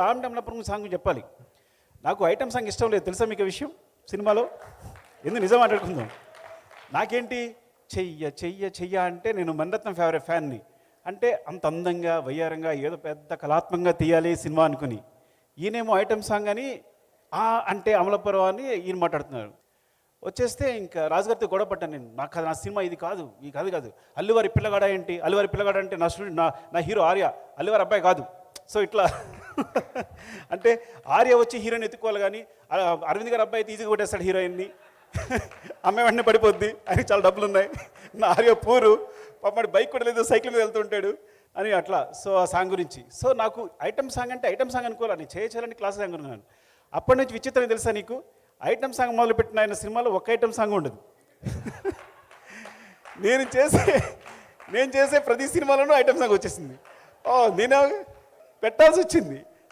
ఆమ్డమ్లపురం song చెప్పాలి. నాకు item song ఇష్టం లేదు, తెలుసా మీకు విషయం? సినిమాలో ఎందుకు నిజం మాట్లాడుకుందాం. నాకేంటి చెయ్య చెయ్య చెయ్య అంటే నేను మణిరత్నం ఫేవరెట్ ఫ్యాన్ని. అంటే అంత అందంగా వయ్యారంగా ఏదో పెద్ద కళాత్మకంగా తీయాలి సినిమా అనుకుని, ఈయనేమో ఐటమ్ సాంగ్ అని అంటే అమలాపురం అని ఈయన మాట్లాడుతున్నారు. వచ్చేస్తే ఇంకా రాజుగారితో గొడవ పడ్డాను నేను. నాకు నా సినిమా ఇది కాదు, ఈ కాదు కాదు. అల్లువారి పిల్లగాడ ఏంటి, అల్లువారి పిల్లగాడ అంటే నా స్టూడెంట్, నా హీరో ఆర్య, అల్లువారి అబ్బాయి కాదు. సో ఇట్లా అంటే ఆర్య వచ్చి హీరోయిన్ ఎత్తుకోవాలి, కానీ అరవింద్ గారి అబ్బాయి ఈజీగా కొట్టేస్తాడు హీరోయిన్ని. అమ్మాయి వెంటనే పడిపోద్ది, ఆయనకి చాలా డబ్బులు ఉన్నాయి. నా ఆర్య పూరు పాపడి బైక్ కూడా లేదు, సైకిల్ మీద వెళ్తుంటాడు అని అట్లా. సో ఆ సాంగ్ గురించి. సో నాకు ఐటమ్ సాంగ్ అంటే ఐటమ్ సాంగ్ అనుకోవాలి, నేను చేయాలని క్లాస్ సాంగ్ అనుకున్నాను. అప్పటి నుంచి విచిత్రం తెలుసా నీకు, ఐటమ్ సాంగ్ మొదలుపెట్టిన ఆయన సినిమాలో ఒక్క ఐటమ్ సాంగ్ ఉండదు. నేను చేసే ప్రతి సినిమాలోనూ ఐటమ్ సాంగ్ వచ్చేసింది. నేను పెట్టాల్సి వచ్చింది.